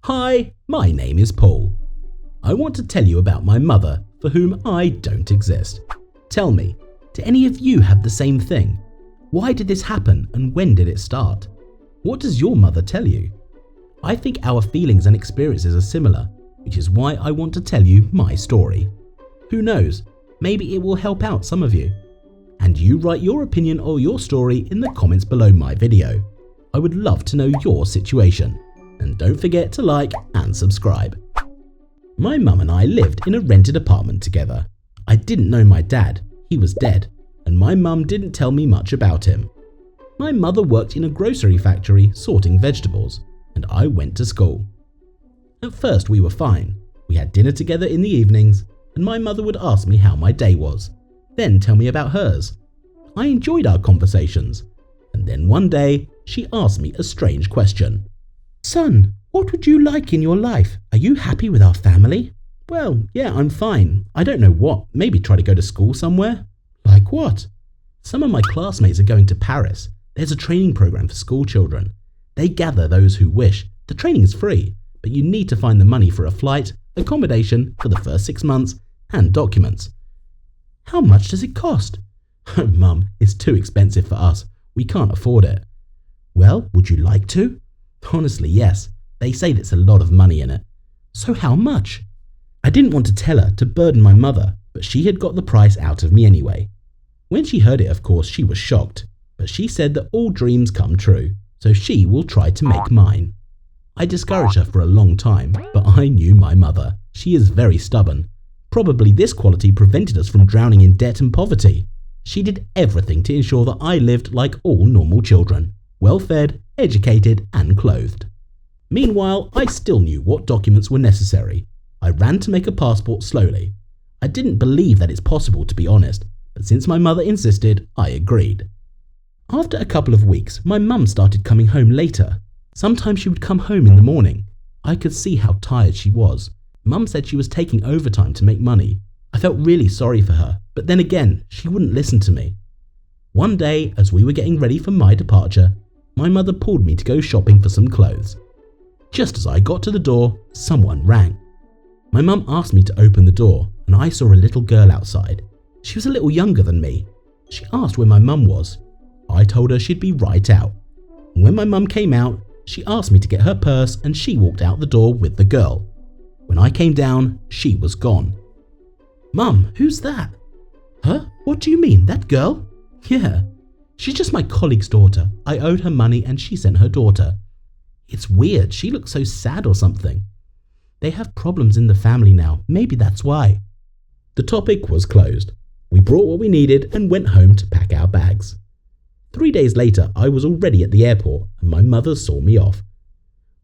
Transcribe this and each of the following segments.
Hi, my name is Paul. I want to tell you about my mother, for whom I don't exist. Tell me, do any of you have the same thing? Why did this happen and when did it start? What does your mother tell you? I think our feelings and experiences are similar, which is why I want to tell you my story. Who knows, maybe it will help out some of you. And you write your opinion or your story in the comments below my video. I would love to know your situation. And don't forget to like and subscribe. My mum and I lived in a rented apartment together. I didn't know my dad, he was dead, and my mum didn't tell me much about him. My mother worked in a grocery factory sorting vegetables, and I went to school. At first we were fine. We had dinner together in the evenings, and my mother would ask me how my day was, then tell me about hers. I enjoyed our conversations, and then one day she asked me a strange question. Son, what would you like in your life? Are you happy with our family? Well, yeah, I'm fine. I don't know what. Maybe try to go to school somewhere? Like what? Some of my classmates are going to Paris. There's a training program for school children. They gather those who wish. The training is free, but you need to find the money for a flight, accommodation for the first 6 months, and documents. How much does it cost? Oh, Mum, it's too expensive for us. We can't afford it. Well, would you like to? Honestly, yes. They say there's a lot of money in it. So how much? I didn't want to tell her to burden my mother, but she had got the price out of me anyway. When she heard it, of course, she was shocked, but she said that all dreams come true, so she will try to make mine. I discouraged her for a long time, but I knew my mother. She is very stubborn. Probably this quality prevented us from drowning in debt and poverty. She did everything to ensure that I lived like all normal children, well-fed, educated, and clothed. Meanwhile, I still knew what documents were necessary. I ran to make a passport slowly. I didn't believe that it's possible, to be honest, but since my mother insisted, I agreed. After a couple of weeks, my mum started coming home later. Sometimes she would come home in the morning. I could see how tired she was. Mum said she was taking overtime to make money. I felt really sorry for her, but then again, she wouldn't listen to me. One day, as we were getting ready for my departure, my mother pulled me to go shopping for some clothes. Just as I got to the door, someone rang. My mum asked me to open the door, and I saw a little girl outside. She was a little younger than me. She asked where my mum was. I told her she'd be right out. And when my mum came out, she asked me to get her purse and she walked out the door with the girl. When I came down, she was gone. Mum, who's that? Huh? What do you mean, that girl? Yeah. She's just my colleague's daughter. I owed her money and she sent her daughter. It's weird, she looks so sad or something. They have problems in the family now, maybe that's why. The topic was closed. We brought what we needed and went home to pack our bags. 3 days later, I was already at the airport and my mother saw me off.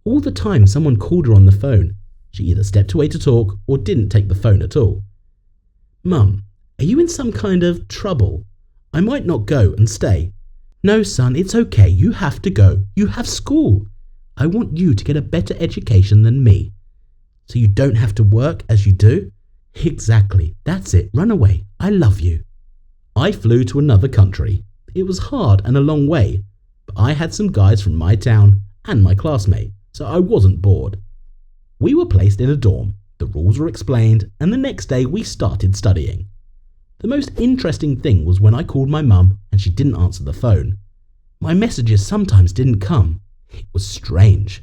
All the time someone called her on the phone. She either stepped away to talk or didn't take the phone at all. Mum, are you in some kind of trouble? I might not go and stay. No, son, it's okay. You have to go. You have school. I want you to get a better education than me. So you don't have to work as you do? Exactly. That's it. Run away. I love you. I flew to another country. It was hard and a long way, but I had some guys from my town and my classmate, so I wasn't bored. We were placed in a dorm. The rules were explained, and the next day we started studying. The most interesting thing was when I called my mum and she didn't answer the phone. My messages sometimes didn't come. It was strange.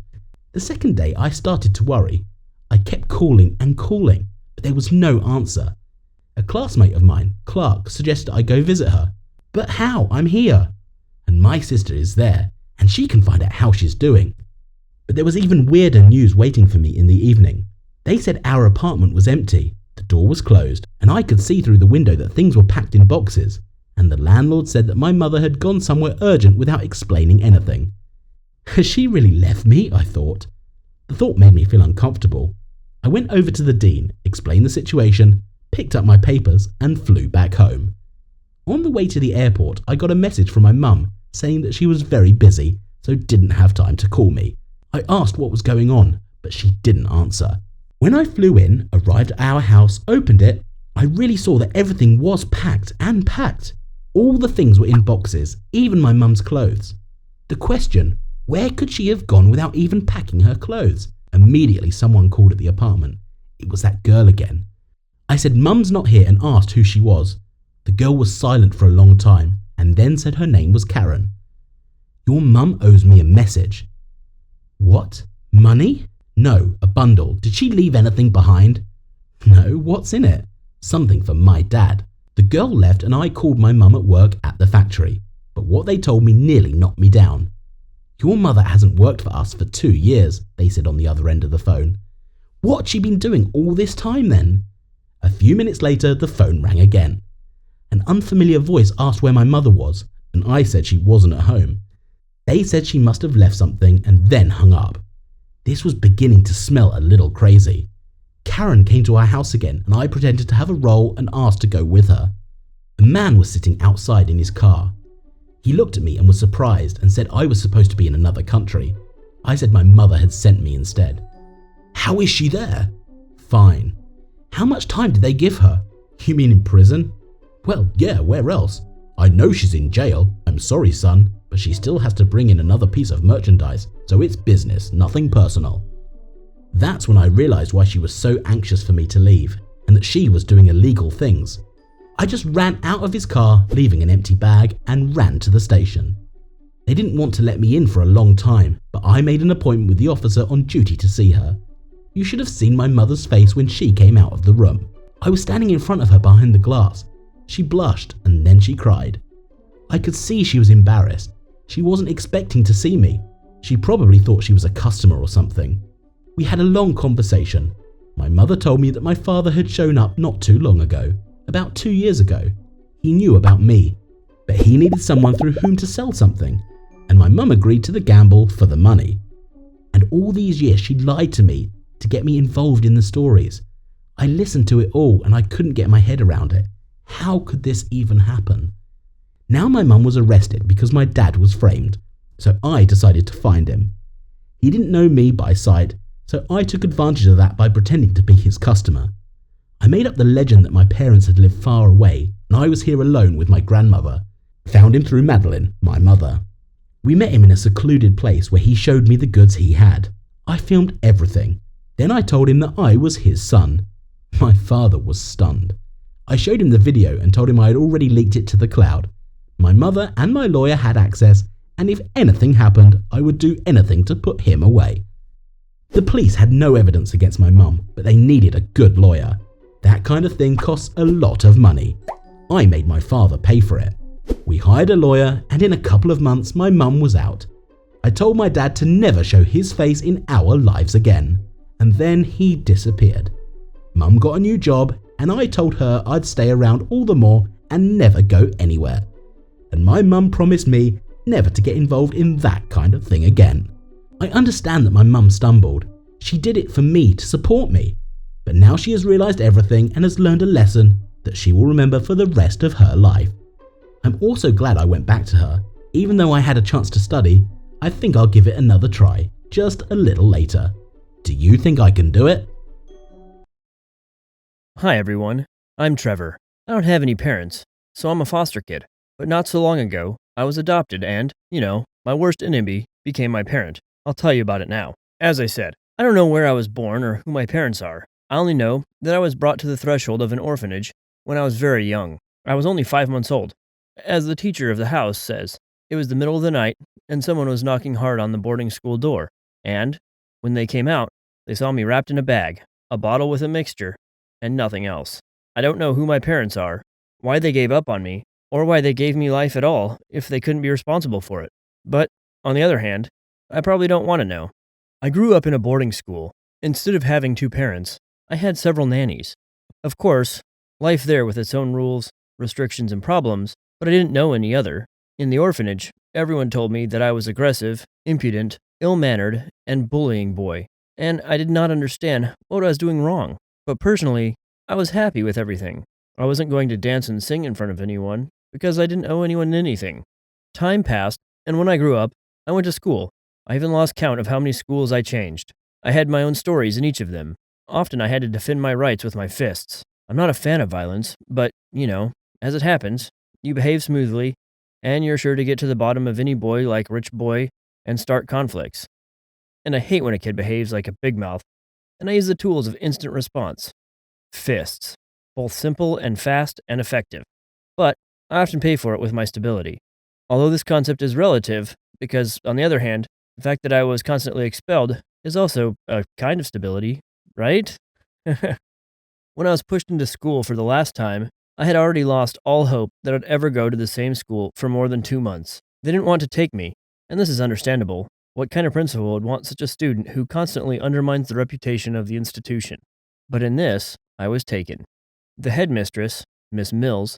The second day I started to worry. I kept calling and calling, but there was no answer. A classmate of mine, Clark, suggested I go visit her. But how? I'm here. And my sister is there, and she can find out how she's doing. But there was even weirder news waiting for me in the evening. They said our apartment was empty, the door was closed, and I could see through the window that things were packed in boxes, and the landlord said that my mother had gone somewhere urgent without explaining anything. Has she really left me? I thought. The thought made me feel uncomfortable. I went over to the dean, explained the situation, picked up my papers, and flew back home. On the way to the airport, I got a message from my mum saying that she was very busy, so didn't have time to call me. I asked what was going on, but she didn't answer. When I flew in, arrived at our house, opened it, I really saw that everything was packed and packed. All the things were in boxes, even my mum's clothes. The question, where could she have gone without even packing her clothes? Immediately someone called at the apartment. It was that girl again. I said Mum's not here and asked who she was. The girl was silent for a long time and then said her name was Karen. Your mum owes me a message. What? Money? No, a bundle. Did she leave anything behind? No, what's in it? Something for my dad. The girl left and I called my mum at work at the factory, but what they told me nearly knocked me down. Your mother hasn't worked for us for 2 years, they said on the other end of the phone. What's she been doing all this time then? A few minutes later, the phone rang again. An unfamiliar voice asked where my mother was, and I said she wasn't at home. They said she must have left something and then hung up. This was beginning to smell a little crazy. Karen came to our house again and I pretended to have a role and asked to go with her. A man was sitting outside in his car. He looked at me and was surprised and said I was supposed to be in another country. I said my mother had sent me instead. How is she there? Fine. How much time did they give her? You mean in prison? Well, yeah, where else? I know she's in jail. I'm sorry, son, but she still has to bring in another piece of merchandise, so it's business, nothing personal. That's when I realized why she was so anxious for me to leave, and that she was doing illegal things. I just ran out of his car, leaving an empty bag, and ran to the station. They didn't want to let me in for a long time, but I made an appointment with the officer on duty to see her. You should have seen my mother's face when she came out of the room. I was standing in front of her behind the glass. She blushed and then she cried. I could see she was embarrassed. She wasn't expecting to see me. She probably thought she was a customer or something. We had a long conversation. My mother told me that my father had shown up not too long ago, about 2 years ago. He knew about me, but he needed someone through whom to sell something, and my mum agreed to the gamble for the money. And all these years she lied to me to get me involved in the stories. I listened to it all and I couldn't get my head around it. How could this even happen? Now my mum was arrested because my dad was framed, so I decided to find him. He didn't know me by sight, so I took advantage of that by pretending to be his customer. I made up the legend that my parents had lived far away and I was here alone with my grandmother. Found him through Madeline, my mother. We met him in a secluded place where he showed me the goods he had. I filmed everything. Then I told him that I was his son. My father was stunned. I showed him the video and told him I had already leaked it to the cloud. My mother and my lawyer had access, and if anything happened, I would do anything to put him away. The police had no evidence against my mum, but they needed a good lawyer. That kind of thing costs a lot of money. I made my father pay for it. We hired a lawyer, and in a couple of months my mum was out. I told my dad to never show his face in our lives again, and then he disappeared. Mum got a new job, and I told her I'd stay around all the more and never go anywhere. And my mum promised me never to get involved in that kind of thing again. I understand that my mum stumbled. She did it for me to support me. But now she has realised everything and has learned a lesson that she will remember for the rest of her life. I'm also glad I went back to her. Even though I had a chance to study, I think I'll give it another try, just a little later. Do you think I can do it? Hi everyone, I'm Trevor. I don't have any parents, so I'm a foster kid. But not so long ago, I was adopted and, my worst enemy became my parent. I'll tell you about it now. As I said, I don't know where I was born or who my parents are. I only know that I was brought to the threshold of an orphanage when I was very young. I was only 5 months old. As the teacher of the house says, it was the middle of the night and someone was knocking hard on the boarding school door. And when they came out, they saw me wrapped in a bag, a bottle with a mixture, and nothing else. I don't know who my parents are, why they gave up on me, or why they gave me life at all if they couldn't be responsible for it. But, on the other hand, I probably don't want to know. I grew up in a boarding school. Instead of having 2 parents, I had several nannies. Of course, life there with its own rules, restrictions, and problems, but I didn't know any other. In the orphanage, everyone told me that I was aggressive, impudent, ill-mannered, and bullying boy, and I did not understand what I was doing wrong. But personally, I was happy with everything. I wasn't going to dance and sing in front of anyone, because I didn't owe anyone anything. Time passed, and when I grew up, I went to school. I even lost count of how many schools I changed. I had my own stories in each of them. Often I had to defend my rights with my fists. I'm not a fan of violence, but, as it happens, you behave smoothly, and you're sure to get to the bottom of any boy like Rich Boy and start conflicts. and I hate when a kid behaves like a big mouth, and I use the tools of instant response. Fists. Both simple and fast and effective. But I often pay for it with my stability. Although this concept is relative, because, on the other hand, the fact that I was constantly expelled is also a kind of stability, right? When I was pushed into school for the last time, I had already lost all hope that I'd ever go to the same school for more than 2 months. They didn't want to take me, and this is understandable. What kind of principal would want such a student who constantly undermines the reputation of the institution? But in this, I was taken. The headmistress, Miss Mills,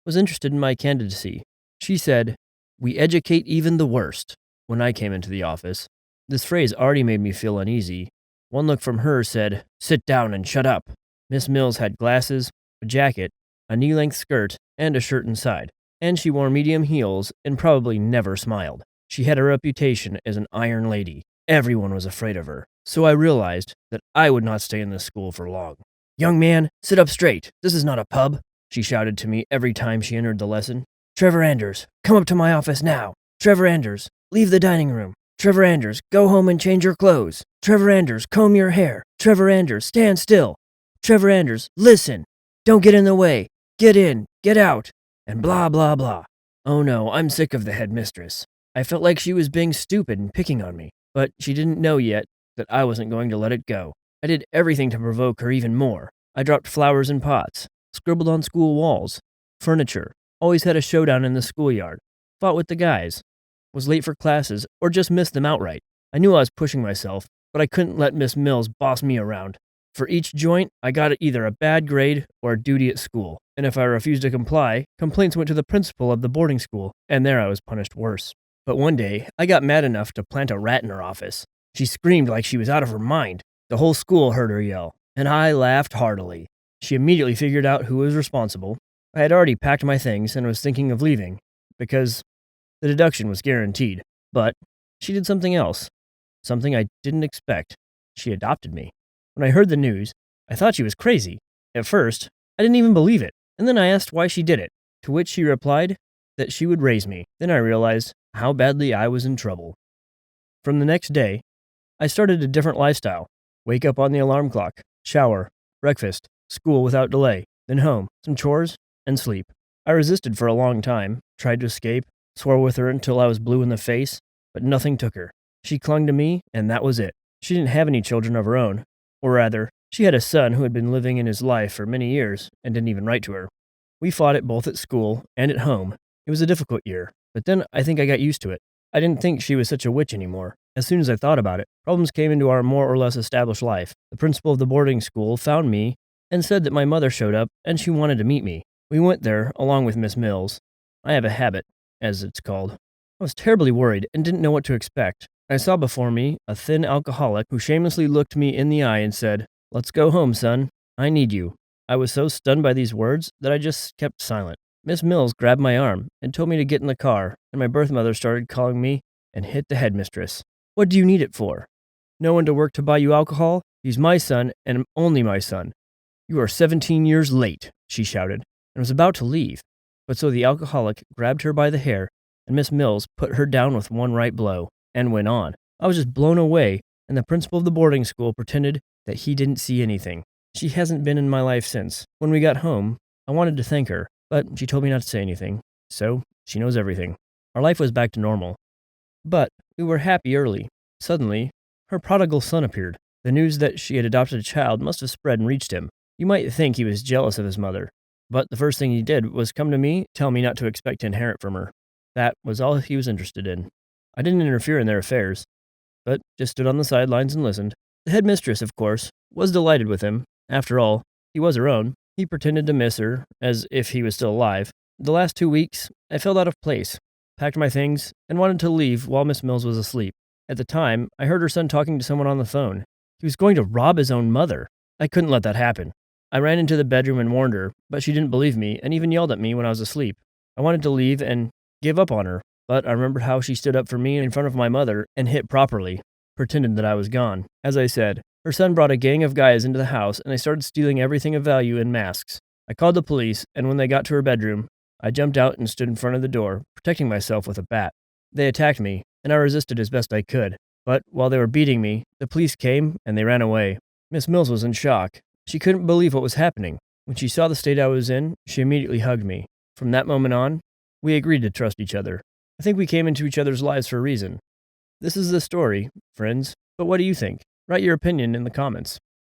was interested in my candidacy. She said, "We educate even the worst," when I came into the office. This phrase already made me feel uneasy. One look from her said, "Sit down and shut up." Miss Mills had glasses, a jacket, a knee-length skirt, and a shirt inside, and she wore medium heels and probably never smiled. She had a reputation as an iron lady. Everyone was afraid of her, so I realized that I would not stay in this school for long. "Young man, sit up straight. This is not a pub," she shouted to me every time she entered the lesson. "Trevor Anders, come up to my office now. Trevor Anders, leave the dining room. Trevor Anders, go home and change your clothes. Trevor Anders, comb your hair. Trevor Anders, stand still. Trevor Anders, listen. Don't get in the way. Get in, get out," and blah, blah, blah. Oh no, I'm sick of the headmistress. I felt like she was being stupid and picking on me, but she didn't know yet that I wasn't going to let it go. I did everything to provoke her even more. I dropped flowers in pots, scribbled on school walls, furniture, always had a showdown in the schoolyard, fought with the guys, was late for classes, or just missed them outright. I knew I was pushing myself, but I couldn't let Miss Mills boss me around. For each joint, I got either a bad grade or a duty at school, and if I refused to comply, complaints went to the principal of the boarding school, and there I was punished worse. But one day, I got mad enough to plant a rat in her office. She screamed like she was out of her mind. The whole school heard her yell, and I laughed heartily. She immediately figured out who was responsible. I had already packed my things and was thinking of leaving, because the deduction was guaranteed. But she did something else, something I didn't expect. She adopted me. When I heard the news, I thought she was crazy. At first, I didn't even believe it, and then I asked why she did it, to which she replied that she would raise me. Then I realized how badly I was in trouble. From the next day, I started a different lifestyle. Wake up on the alarm clock, shower, breakfast, school without delay, then home, some chores, and sleep. I resisted for a long time, tried to escape, swore with her until I was blue in the face, but nothing took her. She clung to me, and that was it. She didn't have any children of her own. Or rather, she had a son who had been living in his life for many years and didn't even write to her. We fought it both at school and at home. It was a difficult year, but then I think I got used to it. I didn't think she was such a witch anymore. As soon as I thought about it, problems came into our more or less established life. The principal of the boarding school found me and said that my mother showed up and she wanted to meet me. We went there along with Miss Mills. I have a habit, as it's called. I was terribly worried and didn't know what to expect. I saw before me a thin alcoholic who shamelessly looked me in the eye and said, "Let's go home, son. I need you." I was so stunned by these words that I just kept silent. Miss Mills grabbed my arm and told me to get in the car, and my birth mother started calling me and hit the headmistress. "What do you need it for? No one to work to buy you alcohol? He's my son and only my son. You are 17 years late," she shouted, and was about to leave. But so the alcoholic grabbed her by the hair, and Miss Mills put her down with one right blow, and went on. I was just blown away, and the principal of the boarding school pretended that he didn't see anything. She hasn't been in my life since. When we got home, I wanted to thank her, but she told me not to say anything, so she knows everything. Our life was back to normal. But we were happy early. Suddenly, her prodigal son appeared. The news that she had adopted a child must have spread and reached him. You might think he was jealous of his mother, but the first thing he did was come to me, tell me not to expect to inherit from her. That was all he was interested in. I didn't interfere in their affairs, but just stood on the sidelines and listened. The headmistress, of course, was delighted with him. After all, he was her own. He pretended to miss her, as if he was still alive. The last 2 weeks, I felt out of place, packed my things, and wanted to leave while Miss Mills was asleep. At the time, I heard her son talking to someone on the phone. He was going to rob his own mother. I couldn't let that happen. I ran into the bedroom and warned her, but she didn't believe me and even yelled at me when I was asleep. I wanted to leave and give up on her, but I remembered how she stood up for me in front of my mother and hit properly, pretended that I was gone. As I said, her son brought a gang of guys into the house and they started stealing everything of value in masks. I called the police, and when they got to her bedroom, I jumped out and stood in front of the door, protecting myself with a bat. They attacked me, and I resisted as best I could. But while they were beating me, the police came and they ran away. Miss Mills was in shock. She couldn't believe what was happening. When she saw the state I was in, she immediately hugged me. From that moment on, we agreed to trust each other. I think we came into each other's lives for a reason. This is the story, friends, but what do you think? Write your opinion in the comments.